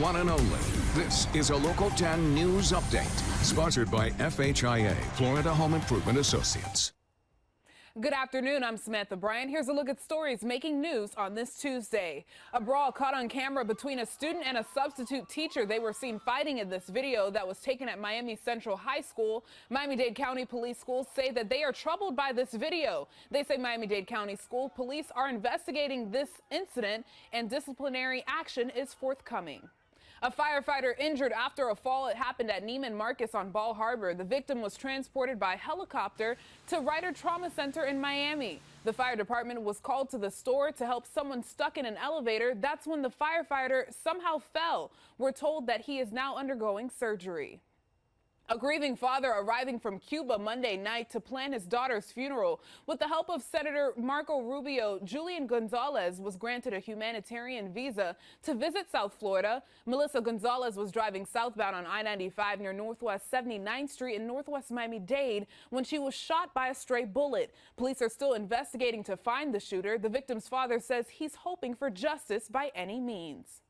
one and only. This is a Local 10 News Update, sponsored by FHIA, Florida Home Improvement Associates. Good afternoon, I'm Samantha Bryant. Here's a look at stories making news on this Tuesday. A brawl caught on camera between a student and a substitute teacher. They were seen fighting in this video that was taken at Miami Central High School. Miami-Dade County Police Schools say that they are troubled by this video. They say Miami-Dade County School Police are investigating this incident and disciplinary action is forthcoming. A firefighter injured after a fall. It happened at Neiman Marcus on Bal Harbour. The victim was transported by helicopter to Ryder Trauma Center in Miami. The fire department was called to the store to help someone stuck in an elevator. That's when the firefighter somehow fell. We're told that he is now undergoing surgery. A grieving father arriving from Cuba Monday night to plan his daughter's funeral. With the help of Senator Marco Rubio, Julian Gonzalez was granted a humanitarian visa to visit South Florida. Melissa Gonzalez was driving southbound on I-95 near Northwest 79th Street in Northwest Miami-Dade when she was shot by a stray bullet. Police are still investigating to find the shooter. The victim's father says he's hoping for justice by any means.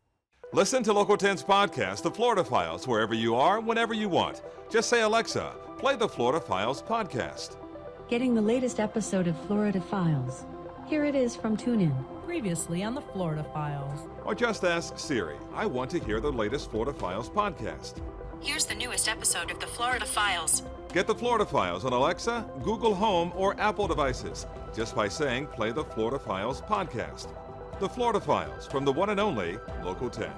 Listen to Local 10's podcast, The Florida Files, wherever you are, whenever you want. Just say, Alexa, play the Florida Files podcast. Getting the latest episode of Florida Files. Here it is from TuneIn. Previously on the Florida Files. Or just ask Siri, I want to hear the latest Florida Files podcast. Here's the newest episode of the Florida Files. Get the Florida Files on Alexa, Google Home, or Apple devices just by saying, play the Florida Files podcast. The Florida Files from the one and only Local 10.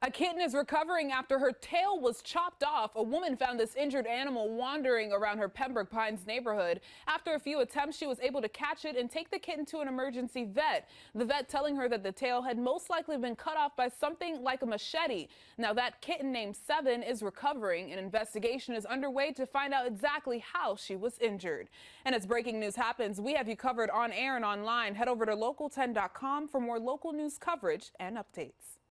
A kitten is recovering after her tail was chopped off. A woman found this injured animal wandering around her Pembroke Pines neighborhood. After a few attempts, she was able to catch it and take the kitten to an emergency vet. The vet telling her that the tail had most likely been cut off by something like a machete. Now that kitten named Seven is recovering. An investigation is underway to find out exactly how she was injured. And as breaking news happens, we have you covered on air and online. Head over to local10.com for more local news coverage and updates.